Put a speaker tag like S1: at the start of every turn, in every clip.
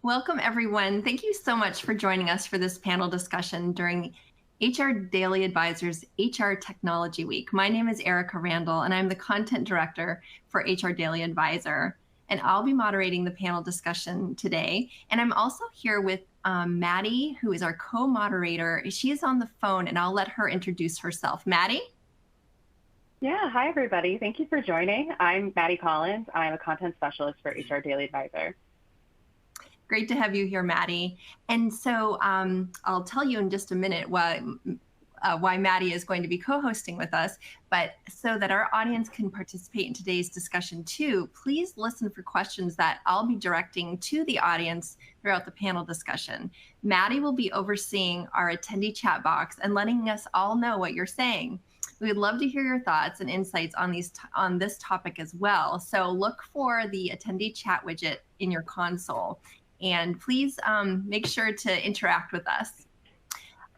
S1: Welcome, everyone. Thank you so much for joining us for this panel discussion during HR Daily Advisor's HR Technology Week. My name is Erica Randall, and I'm the Content Director for HR Daily Advisor. And I'll be moderating the panel discussion today. And I'm also here with Maddie, who is our co-moderator. She is on the phone, and I'll let her introduce herself. Maddie?
S2: Yeah, hi everybody. Thank you for joining. I'm Maddie Collins. I'm a content specialist for HR Daily Advisor.
S1: Great to have you here, Maddie. And so I'll tell you in just a minute why Maddie is going to be co-hosting with us, but so that our audience can participate in today's discussion too, please listen for questions that I'll be directing to the audience throughout the panel discussion. Maddie will be overseeing our attendee chat box and letting us all know what you're saying. We would love to hear your thoughts and insights on this topic as well. So look for the attendee chat widget in your console, and please make sure to interact with us.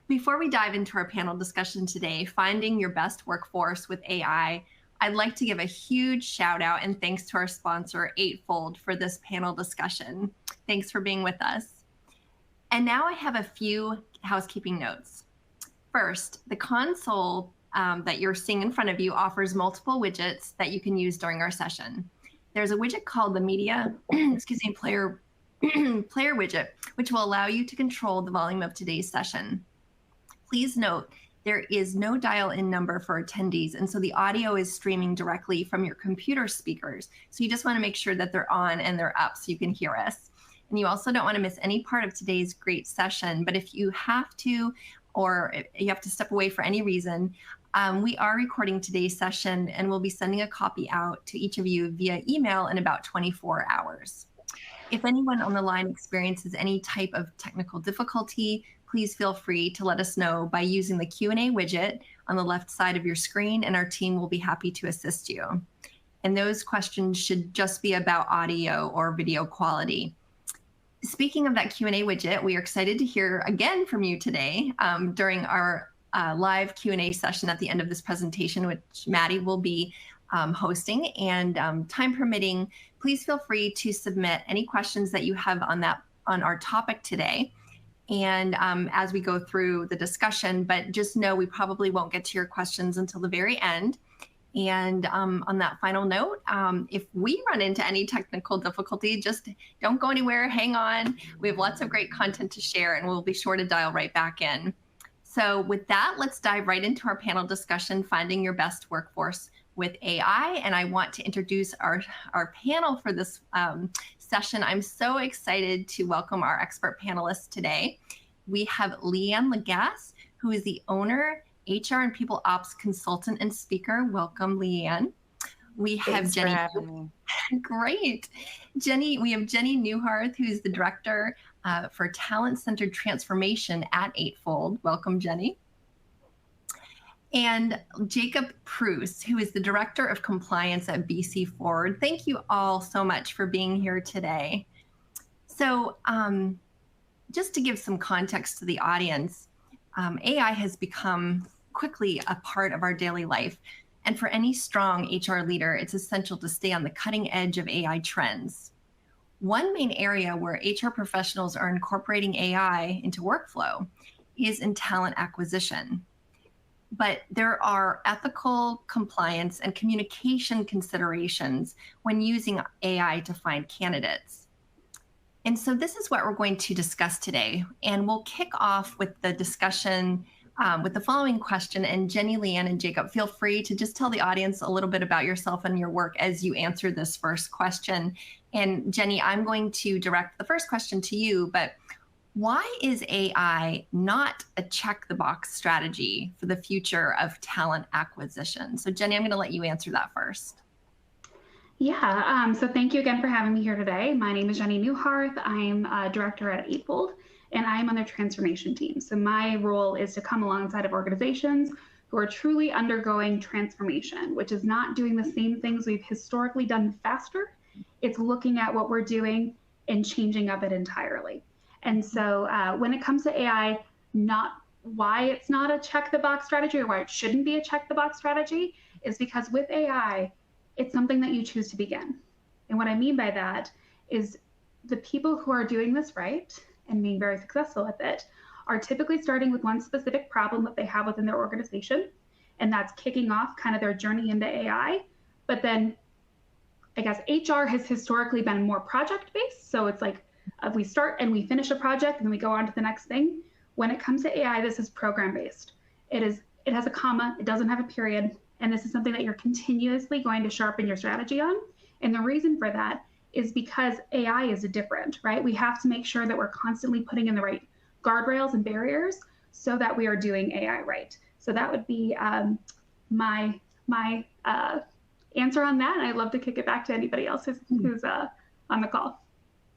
S1: Before we dive into our panel discussion today, Finding Your Best Workforce with AI, I'd like to give a huge shout out and thanks to our sponsor, Eightfold, for this panel discussion. Thanks for being with us. And now I have a few housekeeping notes. First, the console that you're seeing in front of you offers multiple widgets that you can use during our session. There's a widget called the Media Player widget, which will allow you to control the volume of today's session. Please note, there is no dial-in number for attendees, and so the audio is streaming directly from your computer speakers. So you just want to make sure that they're on and they're up so you can hear us. And you also don't want to miss any part of today's great session, but if you have to, or you have to step away for any reason, we are recording today's session and we'll be sending a copy out to each of you via email in about 24 hours. If anyone on the line experiences any type of technical difficulty, please feel free to let us know by using the Q&A widget on the left side of your screen, and our team will be happy to assist you. And those questions should just be about audio or video quality. Speaking of that Q&A widget, we are excited to hear again from you today during our live Q&A session at the end of this presentation, which Maddie will be hosting. And time permitting, please feel free to submit any questions that you have on our topic today. And as we go through the discussion, but just know we probably won't get to your questions until the very end. And on that final note, if we run into any technical difficulty, just don't go anywhere, hang on. We have lots of great content to share, and we'll be sure to dial right back in. So with that, let's dive right into our panel discussion, Finding Your Best Workforce with AI. And I want to introduce our panel for this session. I'm so excited to welcome our expert panelists today. We have Leanne Lagasse, who is the owner, HR and People Ops consultant and speaker. Welcome, Leanne. We have
S3: Thanks
S1: Jenny.
S3: for having me.
S1: Great. We have Jenny Newharth, who's the director for talent-centered transformation at Eightfold. Welcome, Jenny. And Jacob Pruce, who is the Director of Compliance at BC Forward. Thank you all so much for being here today. So just to give some context to the audience, AI has become quickly a part of our daily life. And for any strong HR leader, it's essential to stay on the cutting edge of AI trends. One main area where HR professionals are incorporating AI into workflow is in talent acquisition. But there are ethical, compliance, and communication considerations when using AI to find candidates. And so this is what we're going to discuss today. And we'll kick off with the discussion with the following question. And Jenny, Leanne, and Jacob, feel free to just tell the audience a little bit about yourself and your work as you answer this first question. And Jenny, I'm going to direct the first question to you, but why is AI not a check-the-box strategy for the future of talent acquisition? So Jenny, I'm going to let you answer that first.
S4: Yeah, so thank you again for having me here today. My name is Jenny Newharth. I'm a director at Eightfold, and I'm on their transformation team. So my role is to come alongside of organizations who are truly undergoing transformation, which is not doing the same things we've historically done faster. It's looking at what we're doing and changing up it entirely. And so when it comes to AI, not why it's not a check-the-box strategy or why it shouldn't be a check-the-box strategy is because with AI, it's something that you choose to begin. And what I mean by that is the people who are doing this right and being very successful with it are typically starting with one specific problem that they have within their organization, and that's kicking off kind of their journey into AI. But then I guess HR has historically been more project-based. So it's like we start and we finish a project and then we go on to the next thing. When it comes to AI, this is program-based. It has a comma, it doesn't have a period, and this is something that you're continuously going to sharpen your strategy on. And the reason for that is because AI is different, right? We have to make sure that we're constantly putting in the right guardrails and barriers so that we are doing AI right. So that would be my answer on that. And I'd love to kick it back to anybody else who's on the call.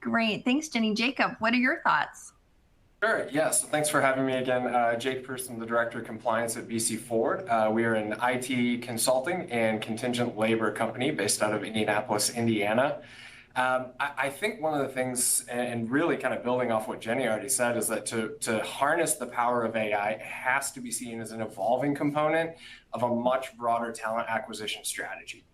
S1: Great. Thanks, Jenny. Jacob, what are your thoughts?
S3: Sure, yes. Thanks for having me again. Jake Person, the Director of Compliance at BC Ford. We are an IT consulting and contingent labor company based out of Indianapolis, Indiana. I think one of the things, and really kind of building off what Jenny already said, is that to harness the power of AI, it has to be seen as an evolving component of a much broader talent acquisition strategy.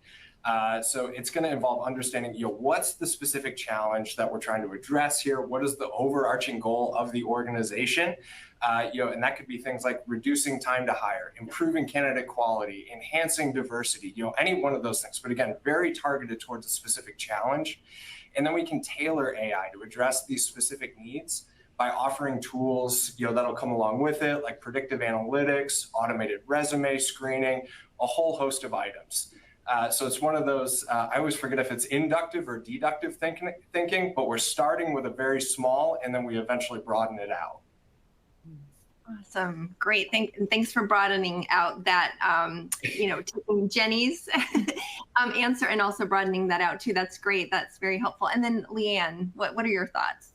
S3: So it's going to involve understanding, what's the specific challenge that we're trying to address here? What is the overarching goal of the organization? And that could be things like reducing time to hire, improving candidate quality, enhancing diversity, any one of those things. But again, very targeted towards a specific challenge. And then we can tailor AI to address these specific needs by offering tools, that'll come along with it, like predictive analytics, automated resume screening, a whole host of items. So it's one of those, I always forget if it's inductive or deductive thinking, but we're starting with a very small, and then we eventually broaden it out.
S1: Awesome. Great. Thanks for broadening out that, taking Jenny's answer and also broadening that out too. That's great. That's very helpful. And then Leanne, what are your thoughts?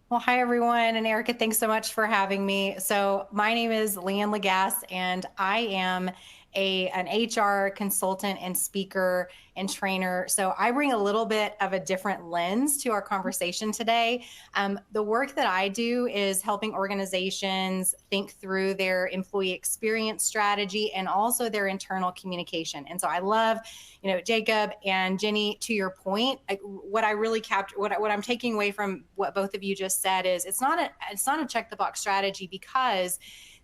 S5: Well, hi, everyone. And Erica, thanks so much for having me. So my name is Leanne Lagasse, and I am an HR consultant and speaker and trainer. So I bring a little bit of a different lens to our conversation today. The work that I do is helping organizations think through their employee experience strategy and also their internal communication. And so I love, Jacob and Jenny, to your point, what I really capture, what I'm taking away from what both of you just said is it's not a check the box strategy, because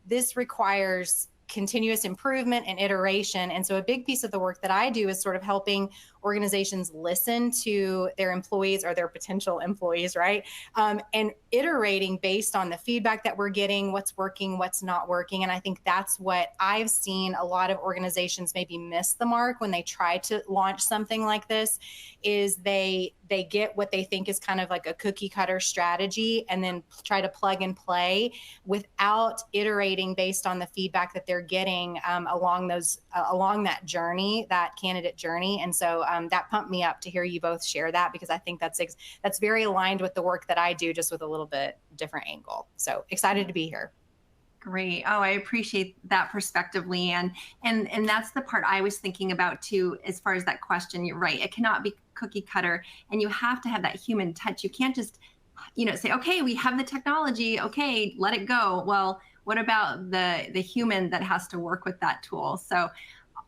S5: this requires continuous improvement and iteration. And so a big piece of the work that I do is sort of helping organizations listen to their employees or their potential employees, right? And iterating based on the feedback that we're getting, what's working, what's not working. And I think that's what I've seen a lot of organizations maybe miss the mark when they try to launch something like this, is they get what they think is kind of like a cookie cutter strategy and then try to plug and play without iterating based on the feedback that they're getting along that journey, that candidate journey. And so that pumped me up to hear you both share that, because I think that's very aligned with the work that I do, just with a little bit different angle. So excited to be here.
S1: Great. Oh, I appreciate that perspective, Leanne. And that's the part I was thinking about too, as far as that question. You're right. It cannot be cookie cutter, and you have to have that human touch. You can't just, say, okay, we have the technology. Okay, let it go. Well, what about the human that has to work with that tool? So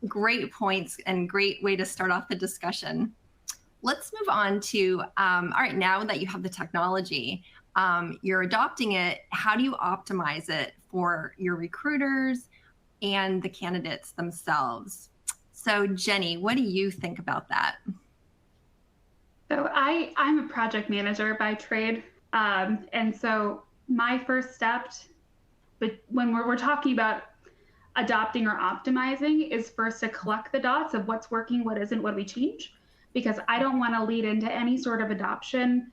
S1: great points and great way to start off the discussion. Let's move on to, all right, now that you have the technology, you're adopting it, how do you optimize it for your recruiters and the candidates themselves? So Jenny, what do you think about that?
S4: So I'm a project manager by trade. And so my first step, but when we're talking about adopting or optimizing, is first to collect the dots of what's working, what isn't, what do we change? Because I don't want to lead into any sort of adoption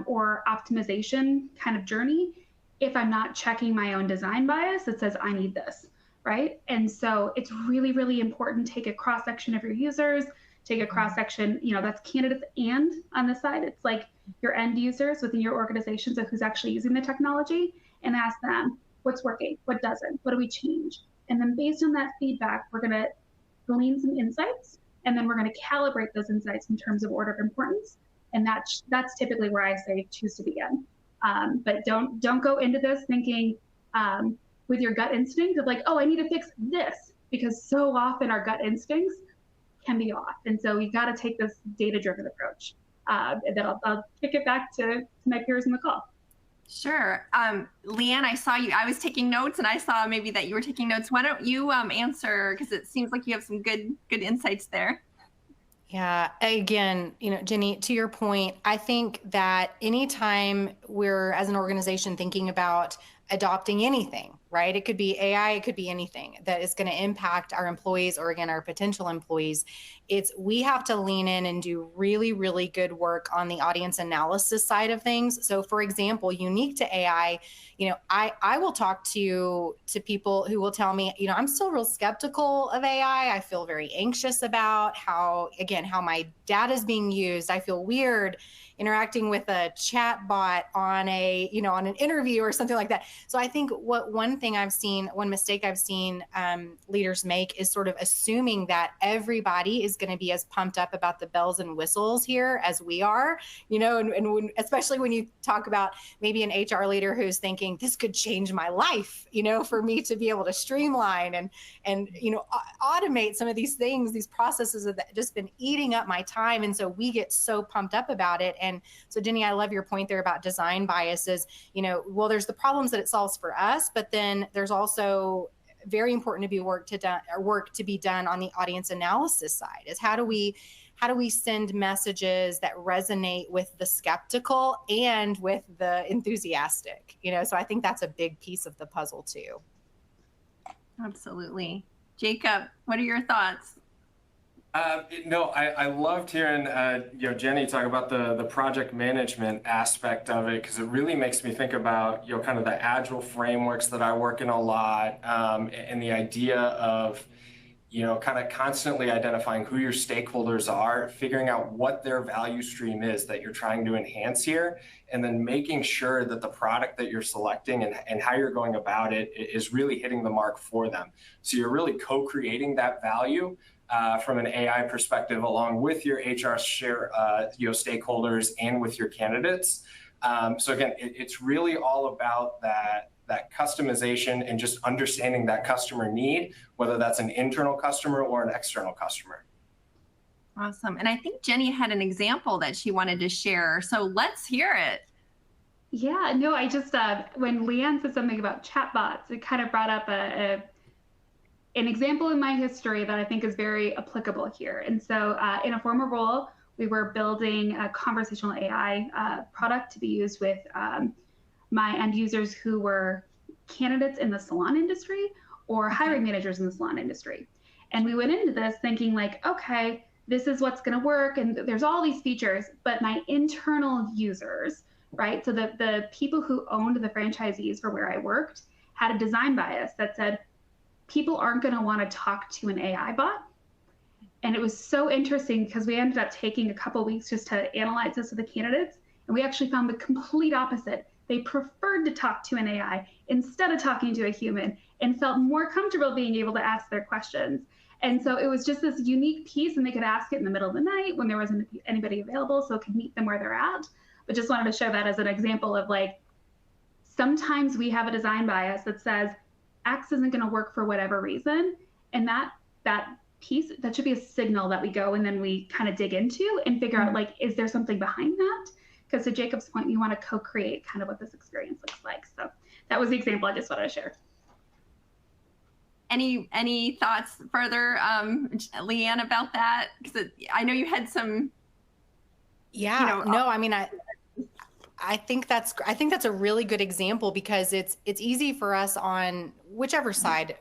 S4: or optimization kind of journey if I'm not checking my own design bias that says I need this, right? And so it's really, really important to take a cross-section of your users, take a cross-section, that's candidates, and on the side, it's like your end users within your organization, so who's actually using the technology, and ask them what's working, what doesn't, what do we change? And then based on that feedback, we're going to glean some insights, and then we're going to calibrate those insights in terms of order of importance. And that's typically where I say choose to begin. But don't go into this thinking with your gut instinct of like, oh, I need to fix this, because so often our gut instincts can be off. And so we've got to take this data-driven approach. And then I'll kick it back to my peers in the call.
S1: Sure. Leanne, I saw you. I was taking notes, and I saw maybe that you were taking notes. Why don't you answer, because it seems like you have some good insights there.
S5: Yeah, again, Jenny, to your point, I think that anytime we're as an organization thinking about adopting anything, right? It could be AI, it could be anything that is going to impact our employees or again, our potential employees. We have to lean in and do really, really good work on the audience analysis side of things. So for example, unique to AI, I will talk to people who will tell me, I'm still real skeptical of AI. I feel very anxious about how my data is being used. I feel weird interacting with a chat bot on on an interview or something like that. So I think one mistake I've seen leaders make is sort of assuming that everybody is going to be as pumped up about the bells and whistles here as we are, especially when you talk about maybe an HR leader who's thinking this could change my life, for me to be able to streamline and automate some of these things, these processes that have just been eating up my time. And so we get so pumped up about it. And so Denny, I love your point there about design biases. Well, there's the problems that it solves for us, but then there's also very important to be work to be done on the audience analysis side. Is how do we send messages that resonate with the skeptical and with the enthusiastic? So I think that's a big piece of the puzzle too.
S1: Absolutely. Jacob, what are your thoughts?
S3: I loved hearing Jenny talk about the project management aspect of it, because it really makes me think about kind of the agile frameworks that I work in a lot, and the idea of kind of constantly identifying who your stakeholders are, figuring out what their value stream is that you're trying to enhance here, and then making sure that the product that you're selecting and how you're going about it is really hitting the mark for them. So you're really co-creating that value from an AI perspective, along with your HR stakeholders and with your candidates. So again, it's really all about that customization and just understanding that customer need, whether that's an internal customer or an external customer.
S1: Awesome. And I think Jenny had an example that she wanted to share. So let's hear it.
S4: Yeah, no, I just, when Leanne said something about chatbots, it kind of brought up an example in my history that I think is very applicable here. And so in a former role, we were building a conversational AI product to be used with my end users who were candidates in the salon industry or hiring managers in the salon industry. And we went into this thinking like, okay, this is what's going to work. And there's all these features, but my internal users, right? So the people who owned the franchisees for where I worked had a design bias that said, people aren't going to want to talk to an AI bot. And it was so interesting because we ended up taking a couple of weeks just to analyze this with the candidates. And we actually found the complete opposite. They preferred to talk to an AI instead of talking to a human and felt more comfortable being able to ask their questions. And so it was just this unique piece, and they could ask it in the middle of the night when there wasn't anybody available, so it could meet them where they're at. But just wanted to show that as an example of like, sometimes we have a design bias that says X isn't going to work for whatever reason. And that piece, that should be a signal that we go and then we kind of dig into and figure out like, is there something behind that? Because to Jacob's point, you want to co-create kind of what this experience looks like. So that was the example I just wanted to share.
S1: Any thoughts further, Leanne, about that? Because I know you had some.
S5: Yeah, no, I mean, I think that's a really good example, because it's easy for us on whichever side,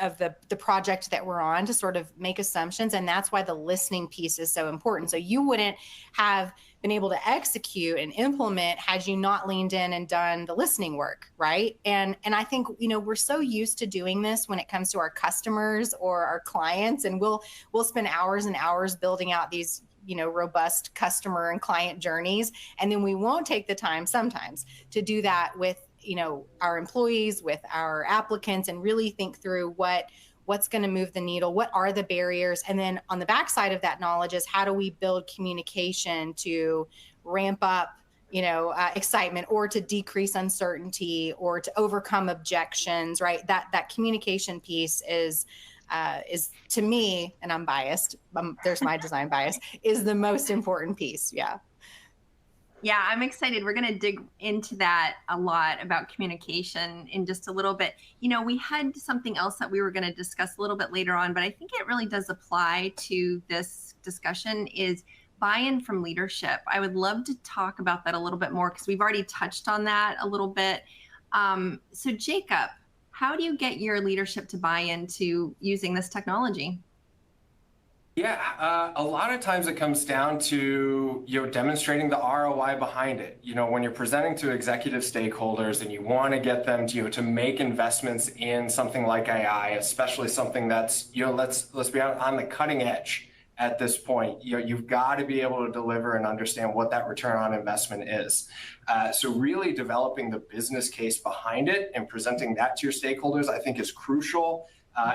S5: of the project that we're on to sort of make assumptions. And that's why the listening piece is so important. So you wouldn't have been able to execute and implement had you not leaned in and done the listening work, right? And I think, we're so used to doing this when it comes to our customers or our clients, and we'll spend hours and hours building out these robust customer and client journeys. And then we won't take the time sometimes to do that with, our employees, with our applicants, and really think through what's going to move the needle, what are the barriers. And then on the backside of that knowledge is how do we build communication to ramp up, excitement, or to decrease uncertainty, or to overcome objections, right? That communication piece is is, to me, and I'm biased, there's my design bias, is the most important piece. Yeah.
S1: Yeah, I'm excited. We're going to dig into that a lot about communication in just a little bit. You know, we had something else that we were going to discuss a little bit later on, but I think it really does apply to this discussion is buy-in from leadership. I would love to talk about that a little bit more because we've already touched on that a little bit. So Jacob, how do you get your leadership to buy into using this technology?
S3: Yeah, a lot of times it comes down to, demonstrating the ROI behind it. When you're presenting to executive stakeholders and you want to get them to make investments in something like AI, especially something that's, let's be on the cutting edge at this point, you've got to be able to deliver and understand what that return on investment is. So really developing the business case behind it and presenting that to your stakeholders, I think, is crucial.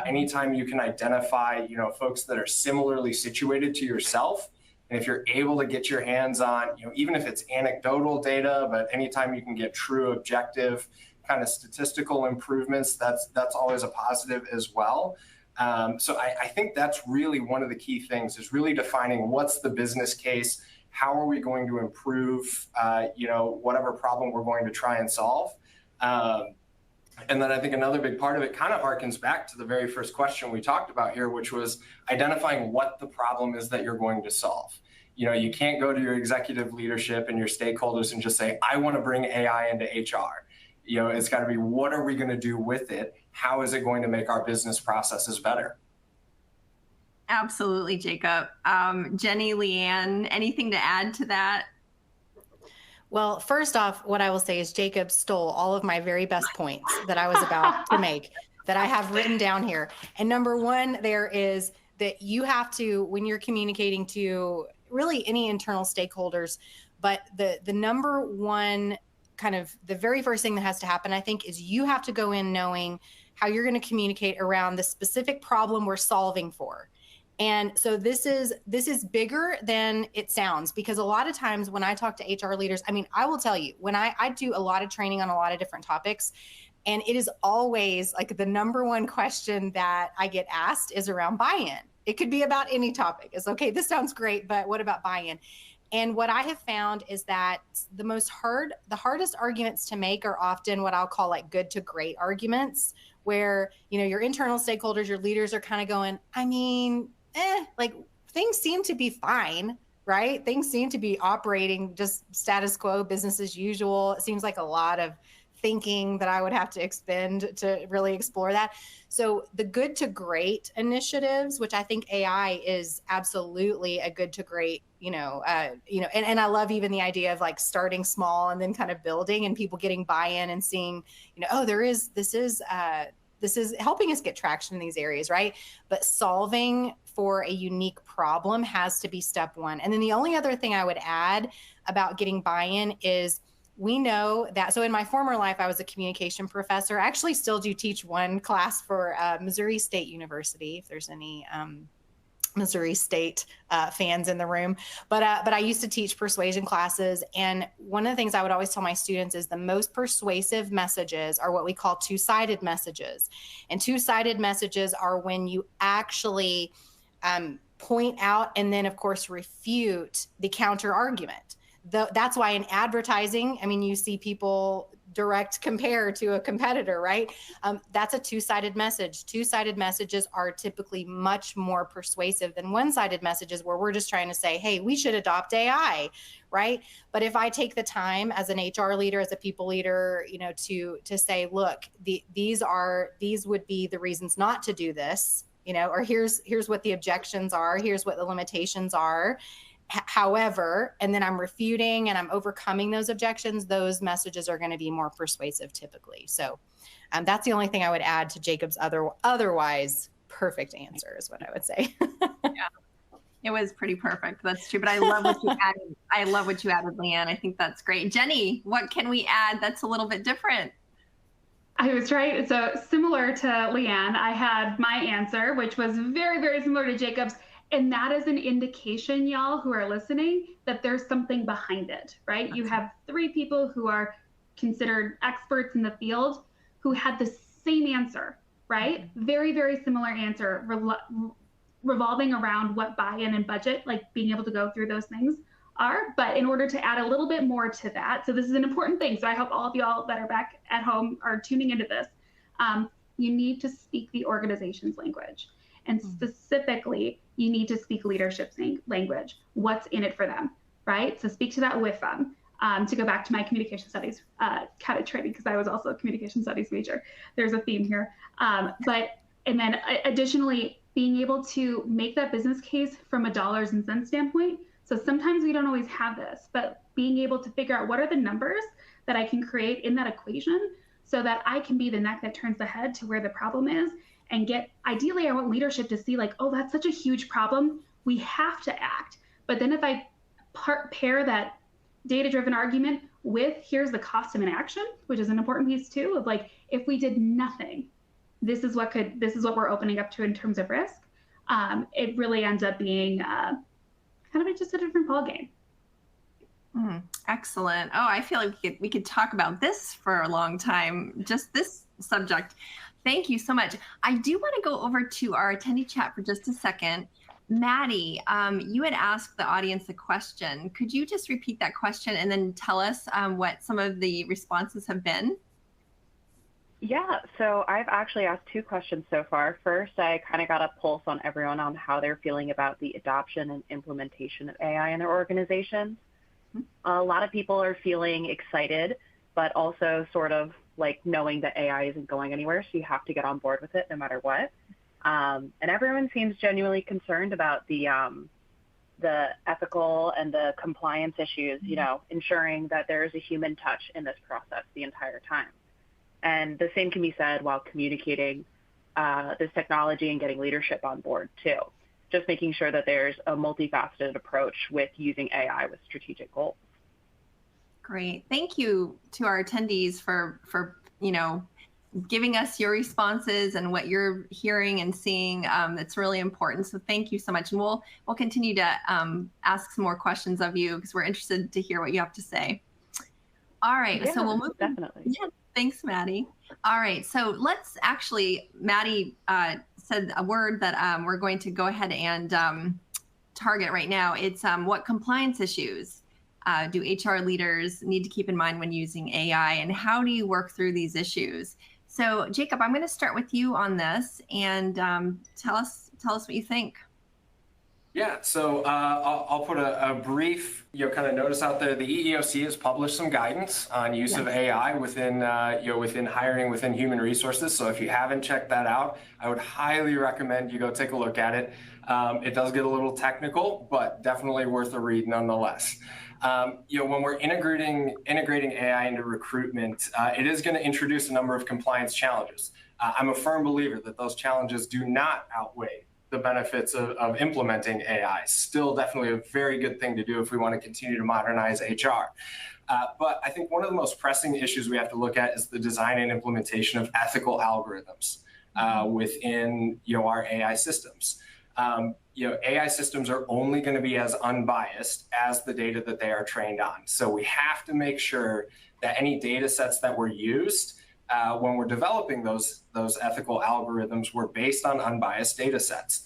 S3: Anytime you can identify, folks that are similarly situated to yourself, and if you're able to get your hands on, even if it's anecdotal data, but anytime you can get true, objective, kind of statistical improvements, that's always a positive as well. So I think that's really one of the key things is really defining what's the business case, how are we going to improve, whatever problem we're going to try and solve. And then I think another big part of it kind of harkens back to the very first question we talked about here, which was identifying what the problem is that you're going to solve. You can't go to your executive leadership and your stakeholders and just say, I want to bring AI into HR. It's got to be, what are we going to do with it? How is it going to make our business processes better?
S1: Absolutely, Jacob. Jenny, Leanne, anything to add to that?
S5: Well, first off, what I will say is Jacob stole all of my very best points that I was about to make that I have written down here. And number one, there is that you have to, when you're communicating to really any internal stakeholders, but the number one kind of the very first thing that has to happen, I think, is you have to go in knowing how you're going to communicate around the specific problem we're solving for. And so this is bigger than it sounds, because a lot of times when I talk to HR leaders, I mean, I will tell you, when I do a lot of training on a lot of different topics, and it is always like the number one question that I get asked is around buy-in. It could be about any topic. It's okay, this sounds great, but what about buy-in? And what I have found is that the hardest arguments to make are often what I'll call like good to great arguments, where, your internal stakeholders, your leaders are kind of going, I mean, like things seem to be fine, right? Things seem to be operating just status quo, business as usual. It seems like a lot of thinking that I would have to expend to really explore that. So the good to great initiatives, which I think AI is absolutely a good to great, and I love even the idea of like starting small and then kind of building and people getting buy-in and seeing, oh, this is helping us get traction in these areas, right? But solving for a unique problem has to be step one. And then the only other thing I would add about getting buy-in is we know that, so in my former life, I was a communication professor. I actually still do teach one class for Missouri State University, if there's any Missouri State fans in the room. But I used to teach persuasion classes. And one of the things I would always tell my students is the most persuasive messages are what we call two-sided messages. And two-sided messages are when you actually point out and then, of course, refute the counter argument. That's why in advertising, I mean, you see people direct compare to a competitor, right? That's a two-sided message. Two-sided messages are typically much more persuasive than one-sided messages where we're just trying to say, hey, we should adopt AI, right? But if I take the time as an HR leader, as a people leader, to say, look, these would be the reasons not to do this, or here's what the objections are, here's what the limitations are. However, and then I'm refuting and I'm overcoming those objections, those messages are going to be more persuasive typically. So that's the only thing I would add to Jacob's otherwise perfect answer is what I would say.
S1: Yeah, it was pretty perfect. That's true. But I love what you added. I love what you added, Leanne. I think that's great. Jenny, what can we add that's a little bit different?
S4: I was right. So similar to Leanne, I had my answer, which was very, very similar to Jacob's. And that is an indication, y'all who are listening, that there's something behind it, right? You have three people who are considered experts in the field who had the same answer. right? Very, very similar answer, revolving around what buy-in and budget, like being able to go through those things are. But in order to add a little bit more to that, so this is an important thing. So I hope all of y'all that are back at home are tuning into this. You need to speak the organization's language. And specifically, you need to speak leadership language. What's in it for them, right? So speak to that with them. To go back to my communication studies kind of training, because I was also a communication studies major. There's a theme here. And then additionally, being able to make that business case from a dollars and cents standpoint. So sometimes we don't always have this, but being able to figure out what are the numbers that I can create in that equation so that I can be the neck that turns the head to where the problem is, and get, ideally I want leadership to see like, oh, that's such a huge problem, we have to act. But then if I pair that data-driven argument with here's the cost of inaction, which is an important piece too, of like, if we did nothing, this is what we're opening up to in terms of risk. It really ends up being kind of just a different ballgame.
S1: Excellent. Oh, I feel like we could talk about this for a long time, just this subject. Thank you so much. I do want to go over to our attendee chat for just a second. Maddie, you had asked the audience a question. Could you just repeat that question and then tell us what some of the responses have been?
S2: Yeah, so I've actually asked 2 questions so far. First, I kind of got a pulse on everyone on how they're feeling about the adoption and implementation of AI in their organizations. A lot of people are feeling excited, but also sort of like knowing that AI isn't going anywhere, so you have to get on board with it no matter what. And everyone seems genuinely concerned about the ethical and the compliance issues, you know, ensuring that there is a human touch in this process the entire time. And the same can be said while communicating this technology and getting leadership on board too. Just making sure that there's a multifaceted approach with using AI with strategic goals.
S1: Great. Thank you to our attendees for giving us your responses and what you're hearing and seeing. That's really important. So thank you so much. And we'll continue to ask some more questions of you because we're interested to hear what you have to say. All right.
S2: Yeah,
S1: so we'll move.
S2: Definitely.
S1: Yeah. Thanks, Maddie. All right. So let's actually, Maddie said a word that we're going to go ahead and target right now. It's what compliance issues do HR leaders need to keep in mind when using AI, and how do you work through these issues? So Jacob, I'm going to start with you on this, and tell us what you think.
S3: Yeah, so I'll put a brief, kind of notice out there. The EEOC has published some guidance on use of AI within, within hiring, within human resources. So if you haven't checked that out, I would highly recommend you go take a look at it. It does get a little technical, but definitely worth a read nonetheless. When we're integrating AI into recruitment, it is going to introduce a number of compliance challenges. I'm a firm believer that those challenges do not outweigh the benefits of implementing AI. Still definitely a very good thing to do if we want to continue to modernize HR. But I think one of the most pressing issues we have to look at is the design and implementation of ethical algorithms within our AI systems. AI systems are only going to be as unbiased as the data that they are trained on. So we have to make sure that any data sets that were used when we're developing those ethical algorithms were based on unbiased data sets.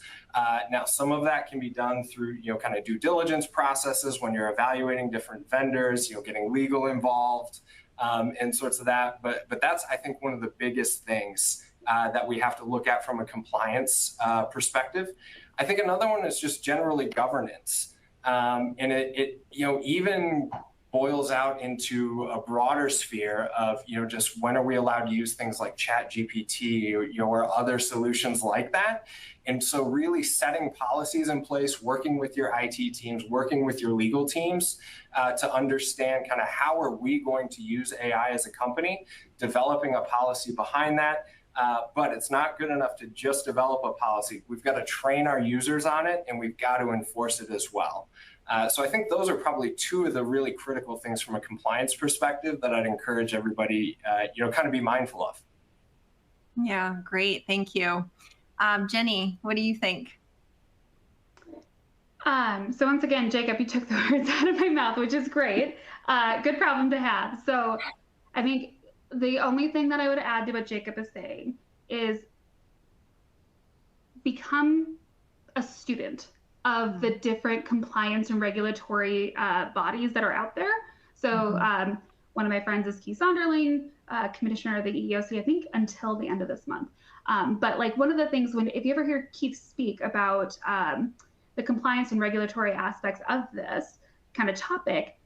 S3: Now, some of that can be done through kind of due diligence processes when you're evaluating different vendors, getting legal involved and sorts of that. But that's, I think, one of the biggest things that we have to look at from a compliance perspective. I think another one is just generally governance, and it even boils out into a broader sphere of just when are we allowed to use things like ChatGPT or other solutions like that. And so really setting policies in place, working with your IT teams, working with your legal teams to understand kind of how are we going to use AI as a company, developing a policy behind that. But it's not good enough to just develop a policy. We've got to train our users on it, and we've got to enforce it as well. So I think those are probably two of the really critical things from a compliance perspective that I'd encourage everybody, kind of be mindful of.
S1: Yeah, great. Thank you. Jenny, what do you think?
S4: So once again, Jacob, you took the words out of my mouth, which is great. Good problem to have. So I think the only thing that I would add to what Jacob is saying is become a student of the different compliance and regulatory bodies that are out there. So one of my friends is Keith Sonderling, commissioner of the EEOC, I think until the end of this month. But like one of the things if you ever hear Keith speak about the compliance and regulatory aspects of this kind of topic,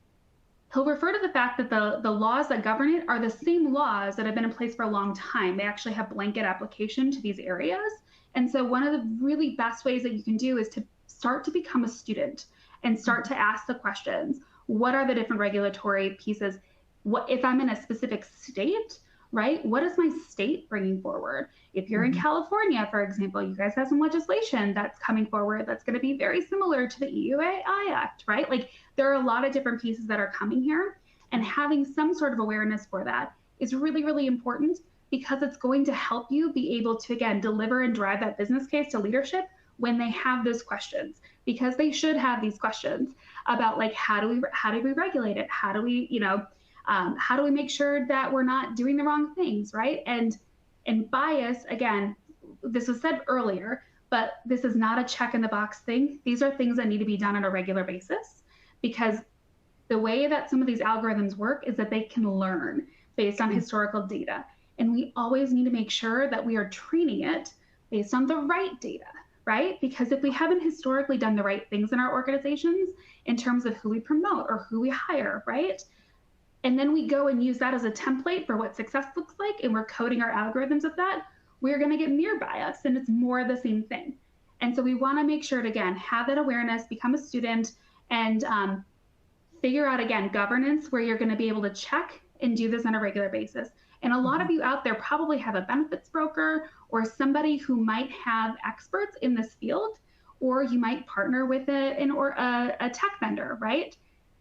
S4: he'll refer to the fact that the laws that govern it are the same laws that have been in place for a long time. They actually have blanket application to these areas. And so one of the really best ways that you can do is to start to become a student and start to ask the questions. What are the different regulatory pieces? What if I'm in a specific state, right? What is my state bringing forward? If you're in California, for example, you guys have some legislation that's coming forward that's going to be very similar to the EUAI Act, right? Like there are a lot of different pieces that are coming here, and having some sort of awareness for that is really, really important, because it's going to help you be able to, again, deliver and drive that business case to leadership when they have those questions, because they should have these questions about like, how do we regulate it? How do we, how do we make sure that we're not doing the wrong things, right? And bias, again, this was said earlier, but this is not a check in the box thing. These are things that need to be done on a regular basis, because the way that some of these algorithms work is that they can learn based on historical data. And we always need to make sure that we are training it based on the right data, right? Because if we haven't historically done the right things in our organizations in terms of who we promote or who we hire, right? And then we go and use that as a template for what success looks like, and we're coding our algorithms of that, we're going to get mirror bias, and it's more of the same thing. And so we want to make sure to, again, have that awareness, become a student, and figure out, again, governance where you're going to be able to check and do this on a regular basis. And a lot of you out there probably have a benefits broker or somebody who might have experts in this field, or you might partner with a tech vendor, right?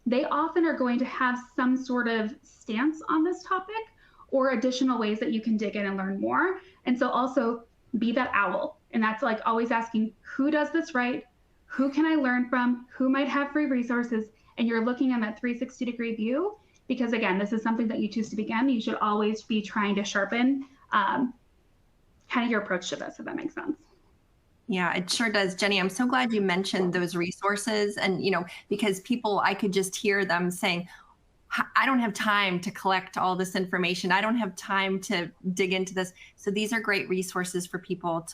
S4: They often are going to have some sort of stance on this topic or additional ways that you can dig in and learn more. And so also be that owl. And that's like always asking, who does this right? Who can I learn from? Who might have free resources? And you're looking on that 360-degree view, because again, this is something that you choose to begin. You should always be trying to sharpen kind of your approach to this, if that makes sense.
S1: Yeah, it sure does. Jenny, I'm so glad you mentioned those resources. And, because I could just hear them saying, I don't have time to collect all this information. I don't have time to dig into this. So these are great resources for people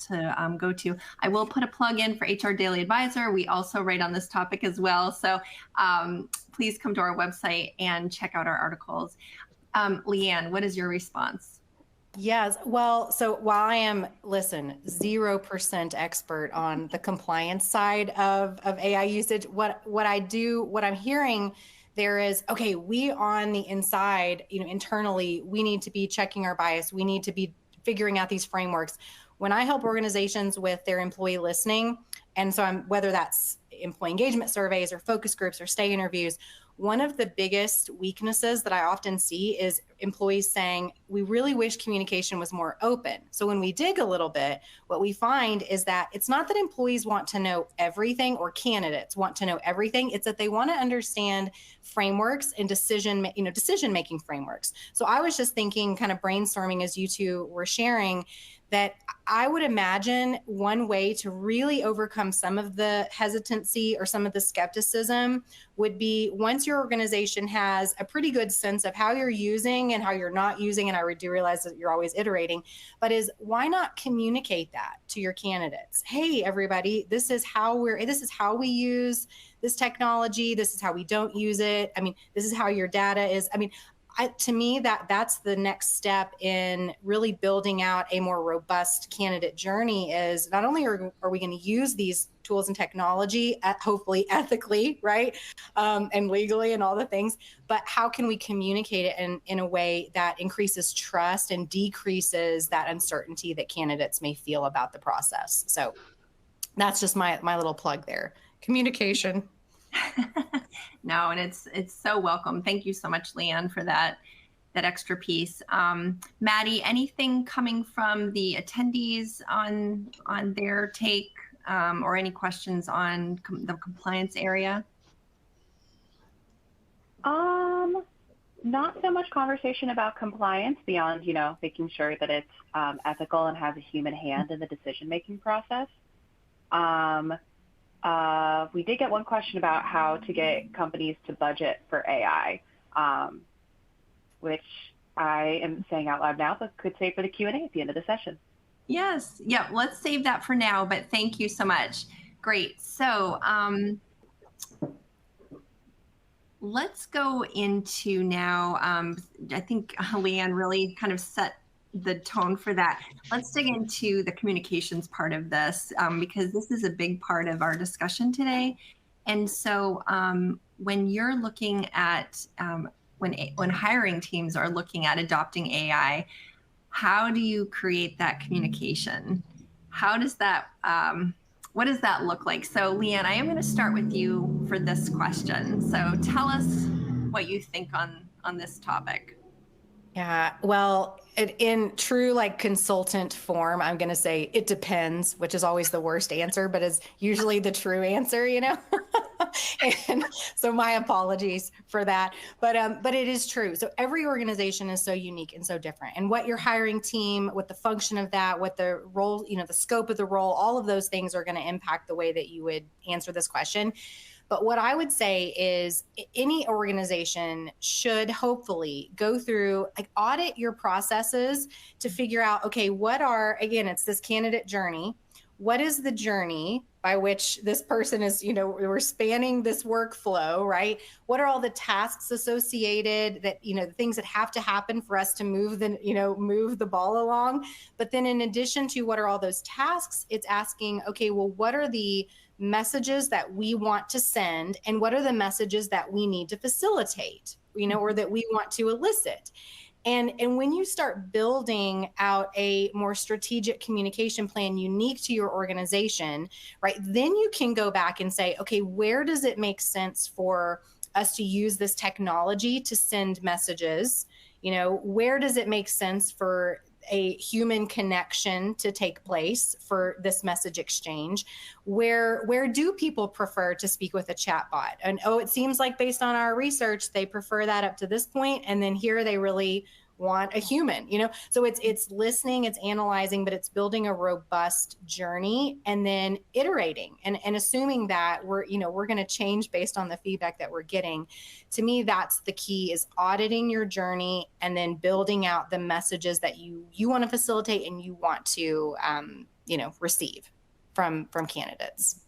S1: to go to. I will put a plug in for HR Daily Advisor. We also write on this topic as well. So please come to our website and check out our articles. Leanne, what is your response?
S5: Yes. Well, so while I am, 0% expert on the compliance side of AI usage, what I'm hearing there is, okay, we on the inside, internally, we need to be checking our bias. We need to be figuring out these frameworks. When I help organizations with their employee listening, and so whether that's employee engagement surveys or focus groups or stay interviews, one of the biggest weaknesses that I often see is employees saying, we really wish communication was more open. So when we dig a little bit, what we find is that it's not that employees want to know everything or candidates want to know everything. It's that they want to understand frameworks and decision-making frameworks. So I was just thinking, kind of brainstorming as you two were sharing, that I would imagine one way to really overcome some of the hesitancy or some of the skepticism would be, once your organization has a pretty good sense of how you're using and how you're not using, and I do realize that you're always iterating, but why not communicate that to your candidates? Hey, everybody, this is how we use this technology. This is how we don't use it. This is how your data is. To me, that's the next step in really building out a more robust candidate journey. Is not only are we going to use these tools and technology, hopefully ethically, right, and legally and all the things, but how can we communicate it in a way that increases trust and decreases that uncertainty that candidates may feel about the process? So that's just my little plug there. Communication.
S1: No, and it's so welcome. Thank you so much, Leanne, for that extra piece. Maddie, anything coming from the attendees on their take, or any questions on the compliance area?
S2: Not so much conversation about compliance beyond, making sure that it's ethical and has a human hand in the decision-making process. We did get one question about how to get companies to budget for AI, which I am saying out loud now, but could save for the Q&A at the end of the session.
S1: Yes. Yeah. Let's save that for now, but thank you so much. Great. So let's go into now, I think Leanne really kind of set the tone for that. Let's dig into the communications part of this because this is a big part of our discussion today. And so when you're looking at, when hiring teams are looking at adopting AI, how do you create that communication? How does that, what does that look like? So Leanne, I am going to start with you for this question. So tell us what you think on this topic.
S5: Yeah, well, in true like consultant form, I'm going to say it depends, which is always the worst answer, but is usually the true answer, And so my apologies for that, but it is true. So every organization is so unique and so different, and what your hiring team, what the function of that, what the role, the scope of the role, all of those things are going to impact the way that you would answer this question. But what I would say is any organization should hopefully go through, like, audit your processes to figure out, okay, again, it's this candidate journey. What is the journey by which this person is, we're spanning this workflow, right? What are all the tasks associated that, the things that have to happen for us to move the ball along? But then in addition to what are all those tasks, it's asking, okay, well, what are the messages that we want to send, and what are the messages that we need to facilitate, or that we want to elicit? And when you start building out a more strategic communication plan unique to your organization, right, then you can go back and say, okay, where does it make sense for us to use this technology to send messages? Where does it make sense for a human connection to take place for this message exchange? Where do people prefer to speak with a chatbot? And it seems like based on our research, they prefer that up to this point, and then here they really want a human, so it's listening, it's analyzing, but it's building a robust journey and then iterating and assuming that we're going to change based on the feedback that we're getting. To me, that's the key, is auditing your journey and then building out the messages that you want to facilitate and you want to receive from candidates.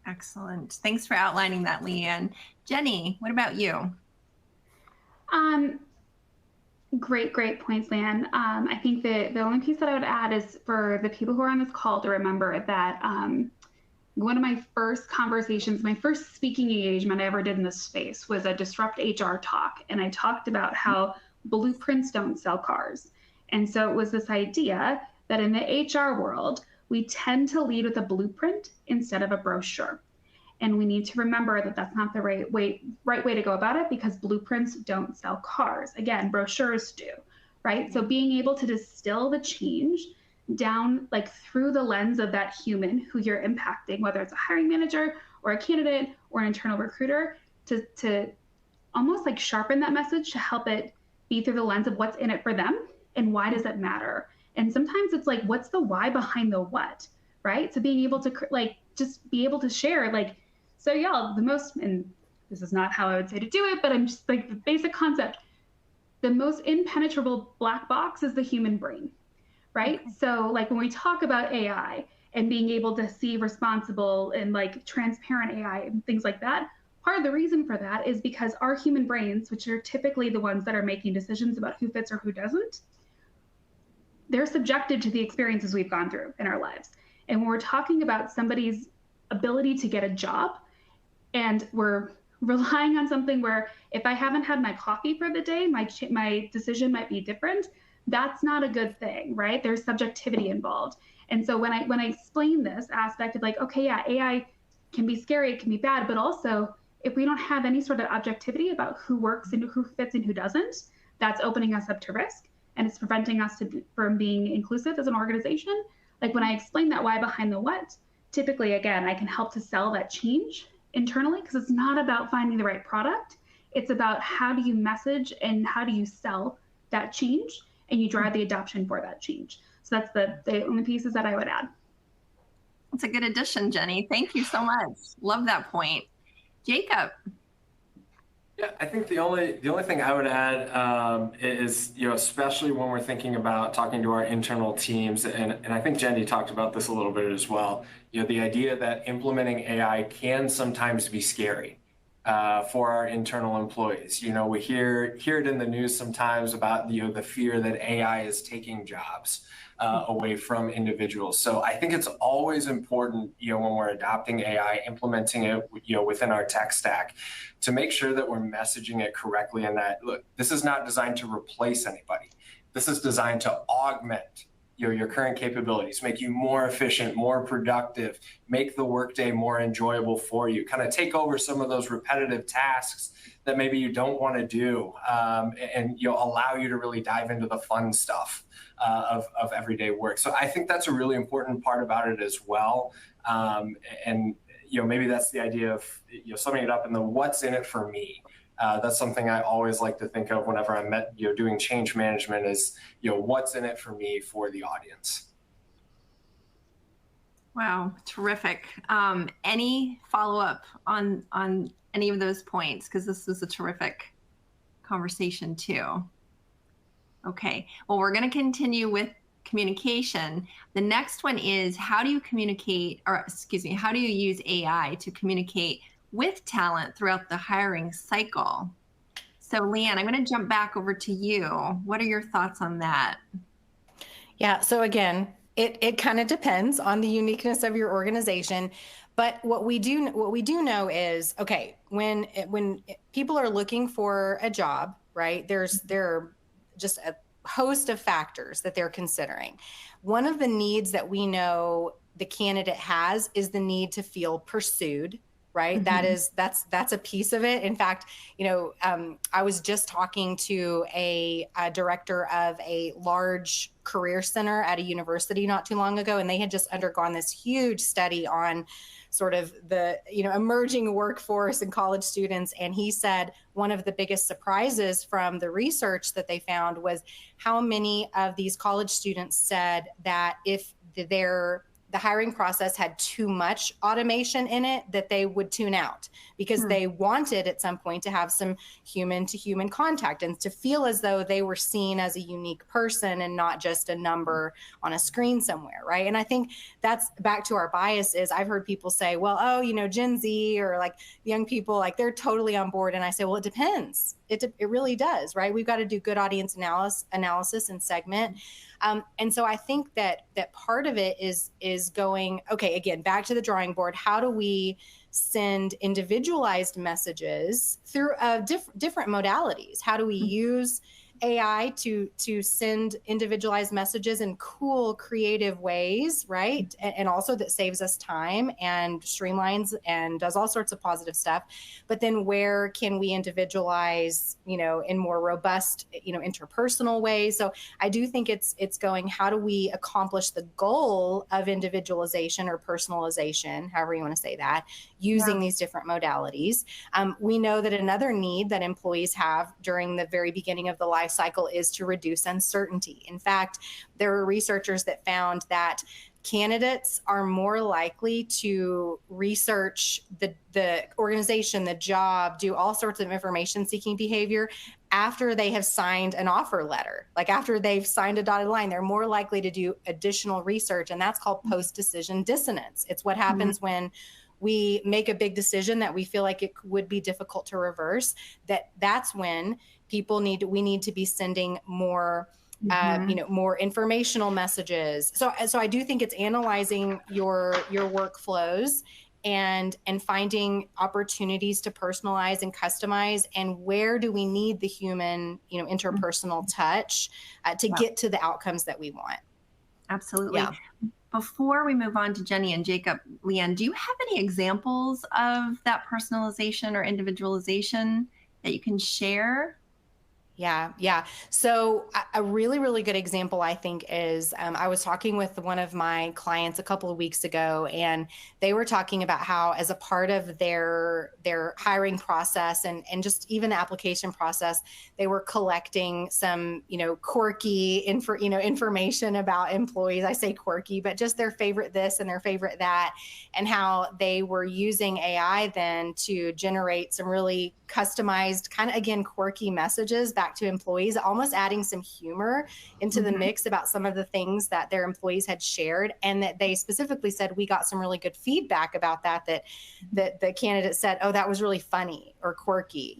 S1: Excellent. Thanks for outlining that, Leanne. Jenny, what about you?
S4: Great points, Leanne. I think the only piece that I would add is for the people who are on this call to remember that one of my first conversations, my first speaking engagement I ever did in this space was a Disrupt HR talk. And I talked about how blueprints don't sell cars. And so it was this idea that in the HR world, we tend to lead with a blueprint instead of a brochure. And we need to remember that that's not the right way to go about it, because blueprints don't sell cars. Again, brochures do, right? So being able to distill the change down, like, through the lens of that human who you're impacting, whether it's a hiring manager or a candidate or an internal recruiter, to almost like sharpen that message to help it be through the lens of what's in it for them and why does it matter. And sometimes it's like, what's the why behind the what, right? So being able to just be able to share, like, so y'all, and this is not how I would say to do it, but I'm just like, the basic concept, the most impenetrable black box is the human brain, right? Okay. So like when we talk about AI and being able to see responsible and like transparent AI and things like that, part of the reason for that is because our human brains, which are typically the ones that are making decisions about who fits or who doesn't, they're subjected to the experiences we've gone through in our lives. And when we're talking about somebody's ability to get a job, and we're relying on something where if I haven't had my coffee for the day, my decision might be different, that's not a good thing, right? There's subjectivity involved. And so when I explain this aspect of like, okay, yeah, AI can be scary, it can be bad, but also if we don't have any sort of objectivity about who works and who fits and who doesn't, that's opening us up to risk, and it's preventing us from being inclusive as an organization. Like when I explain that why behind the what, typically, again, I can help to sell that change internally, because it's not about finding the right product. It's about how do you message and how do you sell that change, and you drive the adoption for that change. So that's the only pieces that I would add.
S1: That's a good addition, Jenny. Thank you so much. Love that point. Jacob.
S3: Yeah, I think the only thing I would add is, especially when we're thinking about talking to our internal teams, and I think Jenny talked about this a little bit as well. The idea that implementing AI can sometimes be scary for our internal employees. We hear it in the news sometimes about the fear that AI is taking jobs away from individuals. So I think it's always important, when we're adopting AI, implementing it, within our tech stack, to make sure that we're messaging it correctly, and that, look, this is not designed to replace anybody. This is designed to augment your current capabilities, make you more efficient, more productive, make the workday more enjoyable for you, kind of take over some of those repetitive tasks that maybe you don't want to do, and allow you to really dive into the fun stuff of everyday work. So I think that's a really important part about it as well. And maybe that's the idea of summing it up in the what's in it for me. That's something I always like to think of whenever I'm doing change management is, what's in it for me for the audience.
S1: Wow, terrific. Any follow-up on any of those points? Because this was a terrific conversation too. Okay, well, we're going to continue with communication. The next one is, how do you communicate, or excuse me, how do you use AI to communicate with talent throughout the hiring cycle? So Leanne, I'm going to jump back over to you. What are your thoughts on that?
S5: Yeah, so again, it kind of depends on the uniqueness of your organization. But what we do know is, okay, when people are looking for a job, right, there are just a host of factors that they're considering. One of the needs that we know the candidate has is the need to feel pursued, right?
S1: Mm-hmm.
S5: That's a piece of it. In fact, I was just talking to a director of a large career center at a university not too long ago, and they had just undergone this huge study on sort of the emerging workforce and college students. And he said one of the biggest surprises from the research that they found was how many of these college students said that if the hiring process had too much automation in it, that they would tune out, because they wanted at some point to have some human to human contact and to feel as though they were seen as a unique person and not just a number on a screen somewhere, right? And I think that's back to our biases. I've heard people say, well, Gen Z or like young people, like they're totally on board. And I say, well, it depends. It really does, right? We've got to do good audience analysis and segment. And so I think that part of it is going, okay, again, back to the drawing board. How do we send individualized messages through different modalities? How do we use AI to send individualized messages in cool, creative ways, right? And also that saves us time and streamlines and does all sorts of positive stuff. But then where can we individualize, in more robust, interpersonal ways? So I do think it's going, how do we accomplish the goal of individualization or personalization, however you want to say that, using these different modalities? We know that another need that employees have during the very beginning of the life cycle is to reduce uncertainty. In fact, there were researchers that found that candidates are more likely to research the organization, the job, do all sorts of information seeking behavior after they have signed an offer letter. Like after they've signed a dotted line, they're more likely to do additional research. And that's called post-decision dissonance. It's what happens when we make a big decision that we feel like it would be difficult to reverse. That's when we need to be sending more more informational messages. So I do think it's analyzing your workflows and finding opportunities to personalize and customize, and where do we need the human, interpersonal touch to get to the outcomes that we want.
S1: Absolutely.
S5: Yeah.
S1: Before we move on to Jenny and Jacob, Leanne, do you have any examples of that personalization or individualization that you can share?
S5: Yeah. So a really, really good example, I think, is I was talking with one of my clients a couple of weeks ago, and they were talking about how, as a part of their hiring process and just even the application process, they were collecting some, quirky information about employees. I say quirky, but just their favorite this and their favorite that, and how they were using AI then to generate some really customized, kind of, again, quirky messages back to employees, almost adding some humor into the mix about some of the things that their employees had shared. And that they specifically said, we got some really good feedback about that the candidate said, oh, that was really funny or quirky,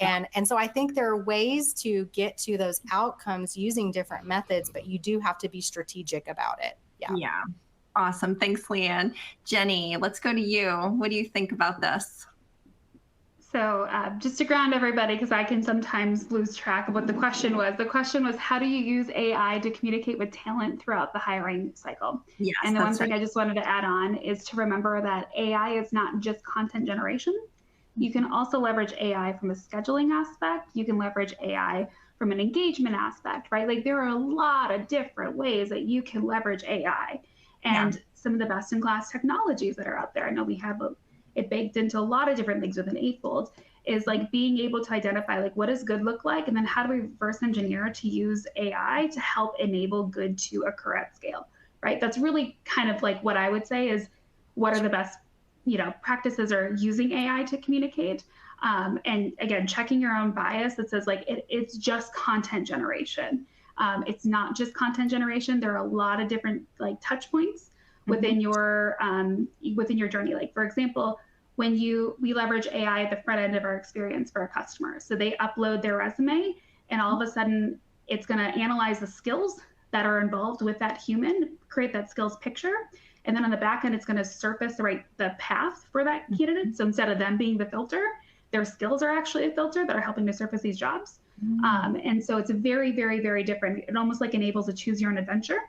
S5: and so I think there are ways to get to those outcomes using different methods, but you do have to be strategic about it.
S1: Yeah. Awesome. Thanks, Leanne. Jenny, let's go to you. What do you think about this?
S4: So just to ground everybody, because I can sometimes lose track of what the question was, how do you use AI to communicate with talent throughout the hiring cycle?
S1: Yes,
S4: and the one thing
S1: right.
S4: I just wanted to add on is to remember that AI is not just content generation. You can also leverage AI from a scheduling aspect. You can leverage AI from an engagement aspect, right? Like there are a lot of different ways that you can leverage AI and some of the best in class technologies that are out there. I know we have it baked into a lot of different things within Eightfold, is like being able to identify like what does good look like, and then how do we reverse engineer to use AI to help enable good to occur at scale, right? That's really kind of like what I would say is what are the best practices are using AI to communicate. And again, checking your own bias that says like it's just content generation. It's not just content generation. There are a lot of different like touch points within your journey. Like for example, when we leverage AI at the front end of our experience for our customers. So they upload their resume, and all of a sudden it's going to analyze the skills that are involved with that human, create that skills picture. And then on the back end, it's going to surface the path for that candidate. So instead of them being the filter, their skills are actually a filter that are helping to surface these jobs. And so it's very, very, very different. It almost like enables a choose your own adventure.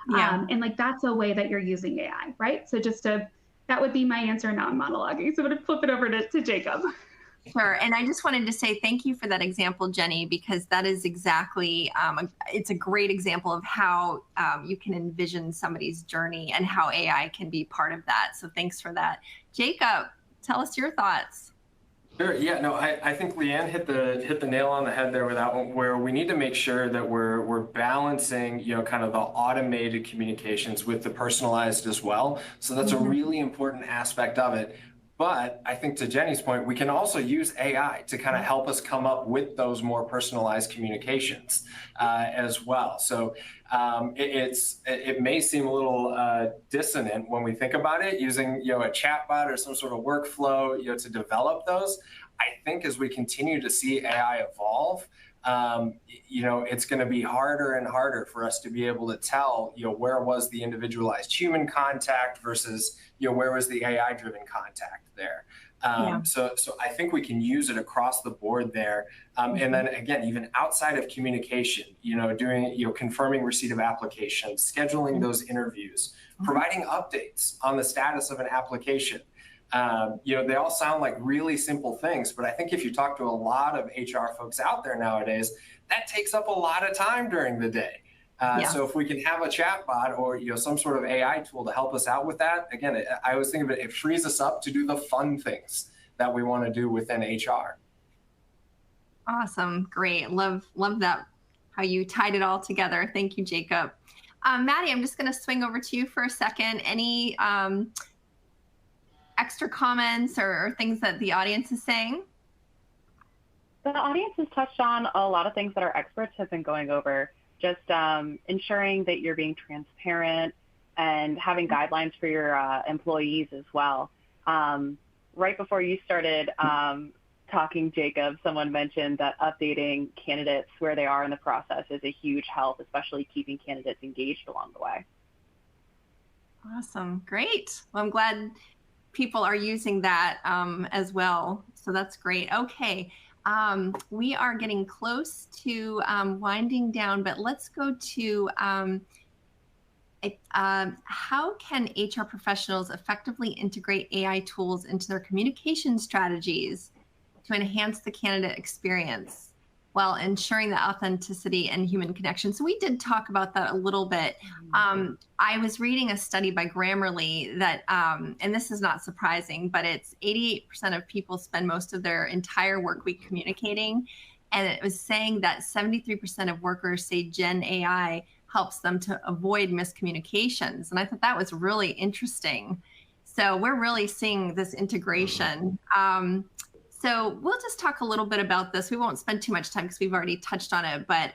S4: And like that's a way that you're using AI, right? So that would be my answer. Now I'm monologuing. So I'm going to flip it over to Jacob.
S1: Sure. And I just wanted to say thank you for that example, Jenny, because that is exactly, it's a great example of how you can envision somebody's journey and how AI can be part of that. So thanks for that. Jacob, tell us your thoughts.
S3: Sure. Yeah. No, I think Leanne hit the nail on the head there with that one, where we need to make sure that we're balancing, kind of the automated communications with the personalized as well. So that's a really important aspect of it. But I think to Jenny's point, we can also use AI to kind of help us come up with those more personalized communications as well. So it may seem a little dissonant when we think about it, using a chatbot or some sort of workflow to develop those. I think as we continue to see AI evolve, it's going to be harder and harder for us to be able to tell, where was the individualized human contact versus, where was the AI-driven contact there. So I think we can use it across the board there. And then again, even outside of communication, doing, confirming receipt of applications, scheduling those interviews, providing updates on the status of an application. They all sound like really simple things, but I think if you talk to a lot of HR folks out there nowadays, that takes up a lot of time during the day. So if we can have a chatbot or some sort of AI tool to help us out with that, again, I always think of it, it frees us up to do the fun things that we want to do within HR.
S1: Awesome. Great. Love that, how you tied it all together. Thank you, Jacob. Maddie, I'm just going to swing over to you for a second. Any extra comments or things that the audience is saying?
S2: The audience has touched on a lot of things that our experts have been going over. Just ensuring that you're being transparent and having guidelines for your employees as well. Right before you started talking, Jacob, someone mentioned that updating candidates where they are in the process is a huge help, especially keeping candidates engaged along the way.
S1: Awesome. Great. Well, I'm glad people are using that as well. So that's great. Okay. We are getting close to winding down, but let's go to how can HR professionals effectively integrate AI tools into their communication strategies to enhance the candidate experience? while ensuring the authenticity and human connection. So we did talk about that a little bit. I was reading a study by Grammarly that, and this is not surprising, but it's 88% of people spend most of their entire work week communicating. And it was saying that 73% of workers say Gen AI helps them to avoid miscommunications. And I thought that was really interesting. So we're really seeing this integration. So we'll just talk a little bit about this. We won't spend too much time because we've already touched on it, but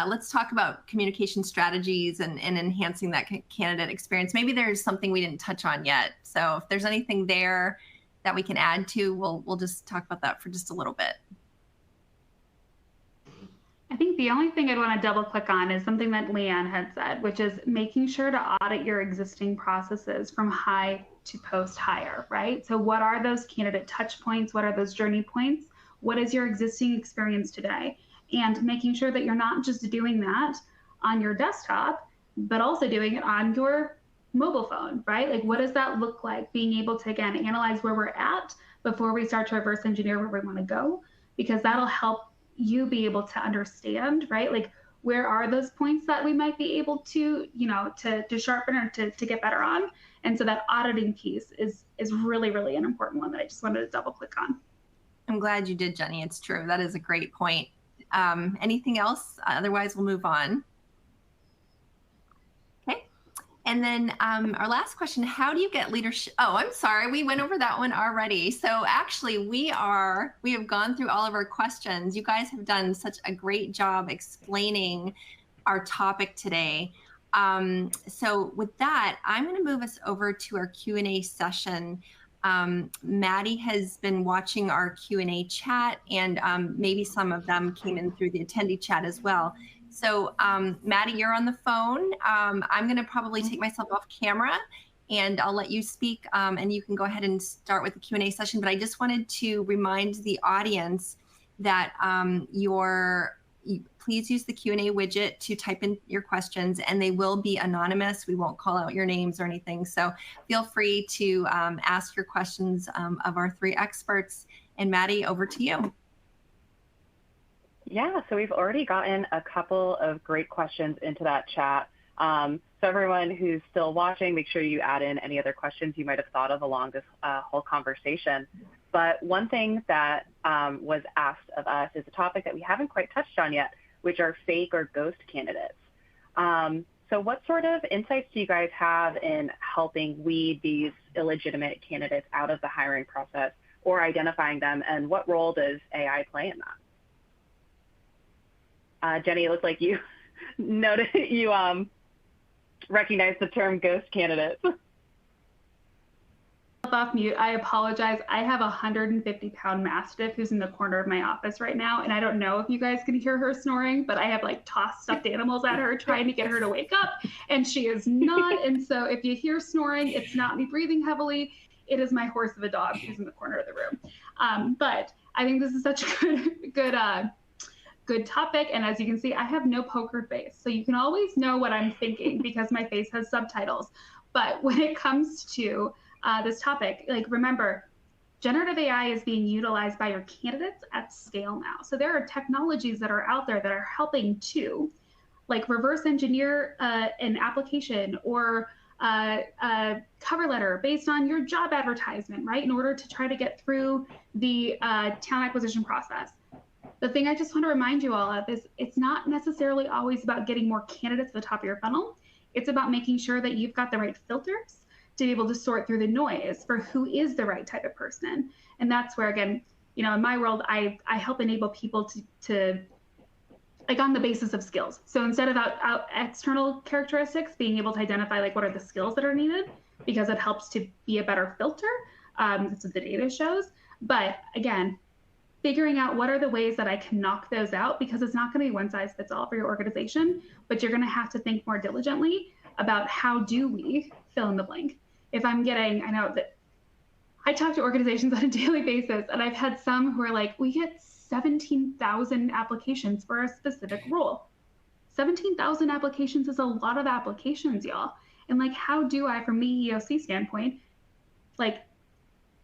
S1: let's talk about communication strategies and enhancing that candidate experience. Maybe there's something we didn't touch on yet. So if there's anything there that we can add to, we'll just talk about that for just a little bit.
S4: I think the only thing I'd want to double click on is something that Leanne had said, which is making sure to audit your existing processes from high to post hire, right? So what are those candidate touch points? What are those journey points? What is your existing experience today? And making sure that you're not just doing that on your desktop, but also doing it on your mobile phone, right? Like, what does that look like? Being able to, again, analyze where we're at before we start to reverse engineer where we want to go, because that'll help you be able to understand, right? Like, where are those points that we might be able to, to sharpen or to get better on? And so that auditing piece is really, really an important one that I just wanted to double click on.
S1: I'm glad you did, Jenny. It's true. That is a great point. Anything else? Otherwise, we'll move on. Okay. And then our last question, how do you get leadership? Oh, I'm sorry. We went over that one already. So actually, we have gone through all of our questions. You guys have done such a great job explaining our topic today. So with that, I'm going to move us over to our Q&A session. Maddie has been watching our Q&A chat, and maybe some of them came in through the attendee chat as well. So Maddie, you're on the phone. I'm going to probably take myself off camera, and I'll let you speak, and you can go ahead and start with the Q&A session. But I just wanted to remind the audience that please use the Q&A widget to type in your questions, and they will be anonymous. We won't call out your names or anything. So feel free to ask your questions of our three experts. And Maddie, over to you.
S2: Yeah, so we've already gotten a couple of great questions into that chat. So everyone who's still watching, make sure you add in any other questions you might have thought of along this whole conversation. But one thing that was asked of us is a topic that we haven't quite touched on yet, which are fake or ghost candidates. So what sort of insights do you guys have in helping weed these illegitimate candidates out of the hiring process or identifying them, and what role does AI play in that? Jenny, it looks like you noted you recognize the term ghost candidates.
S4: Off mute. I apologize. I have a 150-pound Mastiff who's in the corner of my office right now, and I don't know if you guys can hear her snoring, but I have like tossed stuffed animals at her trying to get her to wake up, and she is not. And so if you hear snoring, it's not me breathing heavily. It is my horse of a dog who's in the corner of the room. But I think this is such a good topic, and as you can see, I have no poker face, so you can always know what I'm thinking because my face has subtitles. But when it comes to this topic, like, remember, generative AI is being utilized by your candidates at scale now. So there are technologies that are out there that are helping to, like, reverse engineer an application or a cover letter based on your job advertisement, right, in order to try to get through the talent acquisition process. The thing I just want to remind you all of is it's not necessarily always about getting more candidates at the top of your funnel. It's about making sure that you've got the right filters to be able to sort through the noise for who is the right type of person. And that's where, again, in my world, I help enable people to like, on the basis of skills. So instead of out external characteristics, being able to identify, like, what are the skills that are needed, because it helps to be a better filter. That's what the data shows. But again, figuring out what are the ways that I can knock those out, because it's not going to be one size fits all for your organization, but you're going to have to think more diligently about how do we fill in the blank. If I'm getting, I know that I talk to organizations on a daily basis, and I've had some who are like, we get 17,000 applications for a specific role. 17,000 applications is a lot of applications, y'all. And like, how do I, from the EEOC standpoint, like,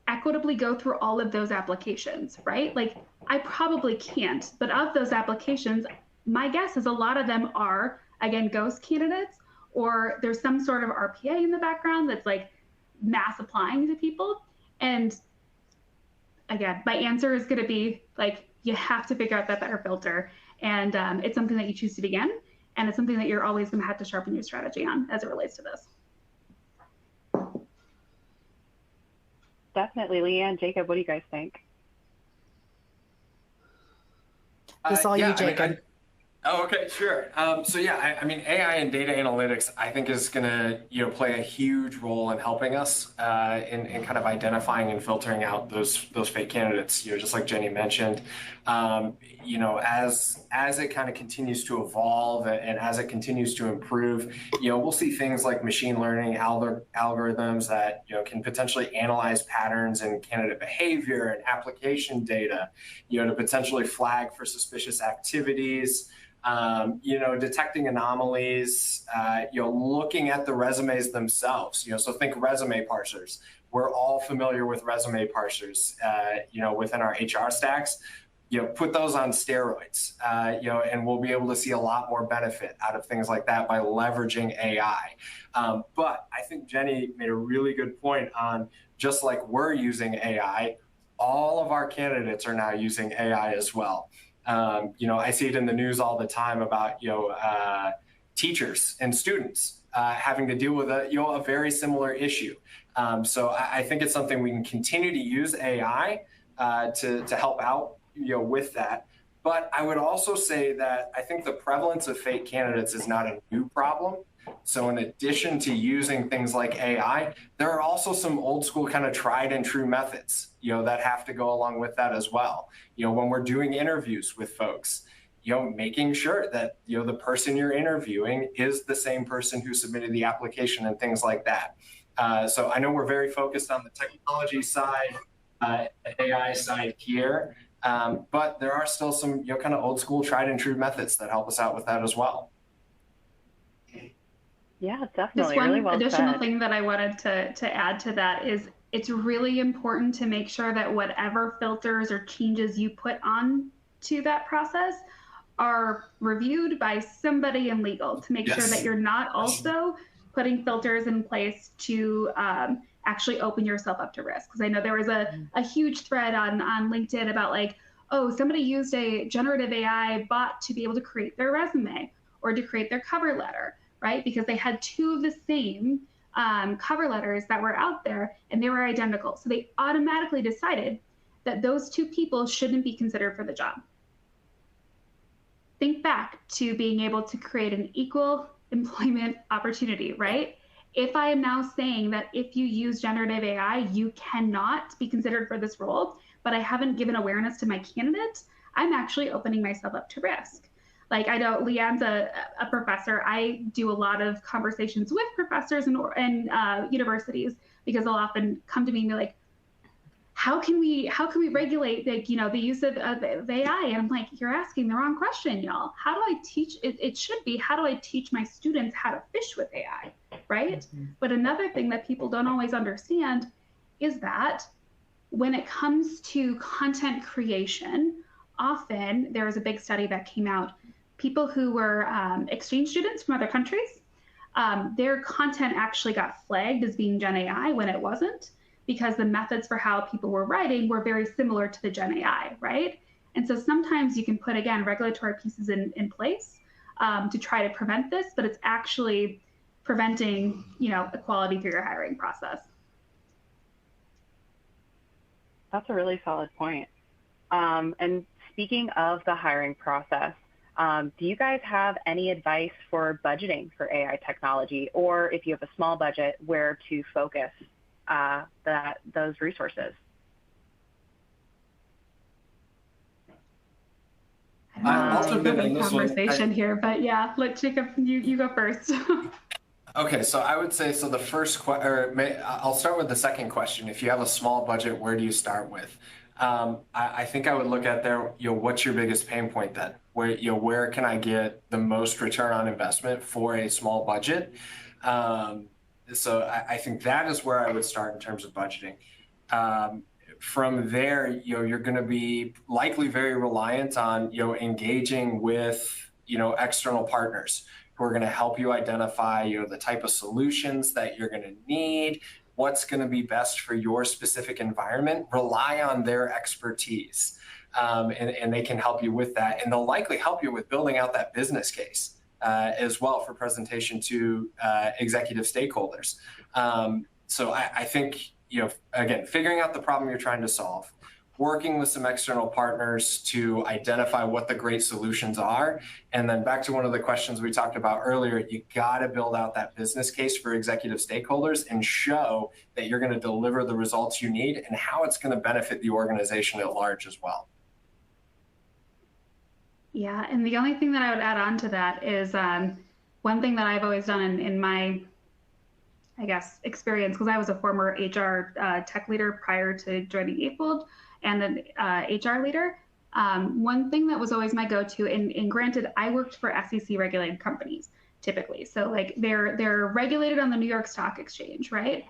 S4: equitably go through all of those applications, right? Like I probably can't, but of those applications, my guess is a lot of them are, again, ghost candidates, or there's some sort of RPA in the background that's like mass applying to people. And again, my answer is going to be like, you have to figure out that better filter. And it's something that you choose to begin. And it's something that you're always going to have to sharpen your strategy on as it relates to this.
S2: Definitely. Leanne, Jacob, what do you guys think?
S5: This all
S3: yeah,
S5: you, Jacob.
S3: Oh, okay, sure. So yeah, I mean, AI and data analytics, I think is going to, play a huge role in helping us in kind of identifying and filtering out those fake candidates. Just like Jenny mentioned, as it kind of continues to evolve and as it continues to improve, we'll see things like machine learning algorithms that can potentially analyze patterns in candidate behavior and application data, to potentially flag for suspicious activities. Detecting anomalies, looking at the resumes themselves, so think resume parsers. We're all familiar with resume parsers, within our HR stacks. Put those on steroids, and we'll be able to see a lot more benefit out of things like that by leveraging AI. But I think Jenny made a really good point on, just like we're using AI, all of our candidates are now using AI as well. I see it in the news all the time about, teachers and students having to deal with a very similar issue. So I think it's something we can continue to use AI to help out, with that. But I would also say that I think the prevalence of fake candidates is not a new problem. So in addition to using things like AI, there are also some old school kind of tried and true methods, that have to go along with that as well. When we're doing interviews with folks, making sure that, the person you're interviewing is the same person who submitted the application and things like that. So I know we're very focused on the technology side, AI side here, but there are still some, kind of old school tried and true methods that help us out with that as well.
S2: Yeah, definitely.
S4: Just one
S2: really well
S4: additional
S2: said.
S4: thing that I wanted to add to that is it's really important to make sure that whatever filters or changes you put on to that process are reviewed by somebody in legal to make sure that you're not also putting filters in place to actually open yourself up to risk. Because I know there was a huge thread on LinkedIn about like, oh, somebody used a generative AI bot to be able to create their resume or to create their cover letter, right? Because they had two of the same cover letters that were out there and they were identical. So they automatically decided that those two people shouldn't be considered for the job. Think back to being able to create an equal employment opportunity, right? If I am now saying that if you use generative AI, you cannot be considered for this role, but I haven't given awareness to my candidate, I'm actually opening myself up to risk. Like I know Leanne's a professor. I do a lot of conversations with professors and universities because they'll often come to me and be like, how can we regulate the use of AI? And I'm like, you're asking the wrong question, y'all. How do I teach it? It should be, how do I teach my students how to fish with AI, right? But another thing that people don't always understand is that when it comes to content creation, often there was a big study that came out. People who were exchange students from other countries, their content actually got flagged as being Gen AI when it wasn't, because the methods for how people were writing were very similar to the Gen AI, right? And so sometimes you can put, again, regulatory pieces in place to try to prevent this, but it's actually preventing, equality through your hiring process.
S2: That's a really solid point. And speaking of the hiring process, do you guys have any advice for budgeting for AI technology, or if you have a small budget, where to focus those resources?
S3: I'll jump in on this
S4: conversation here, but yeah, let Jacob, you go first.
S3: Okay, so I would say, so the first I'll start with the second question. If you have a small budget, where do you start with? I think I would look at there, what's your biggest pain point then? Where can I get the most return on investment for a small budget? So I think that is where I would start in terms of budgeting. From there, you're going to be likely very reliant on, engaging with, external partners who are going to help you identify, the type of solutions that you're going to need, what's going to be best for your specific environment. Rely on their expertise, and they can help you with that. And they'll likely help you with building out that business case as well for presentation to executive stakeholders. So I think, again, figuring out the problem you're trying to solve, working with some external partners to identify what the great solutions are. And then back to one of the questions we talked about earlier, you got to build out that business case for executive stakeholders and show that you're going to deliver the results you need and how it's going to benefit the organization at large as well.
S4: Yeah, and the only thing that I would add on to that is one thing that I've always done in my, I guess, experience, because I was a former HR tech leader prior to joining Apeld and an HR leader. One thing that was always my go-to, and granted, I worked for SEC regulated companies typically. So like they're regulated on the New York Stock Exchange, right?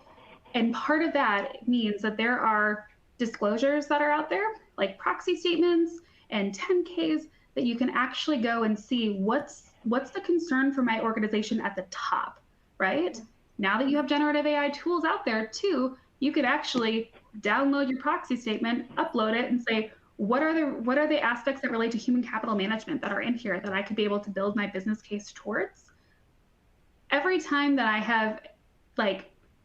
S4: And part of that means that there are disclosures that are out there, like proxy statements and 10Ks, that you can actually go and see what's the concern for my organization at the top, right? Now that you have generative AI tools out there too, you could actually download your proxy statement, upload it, and say, what are the aspects that relate to human capital management that are in here that I could be able to build my business case towards? Every time that I have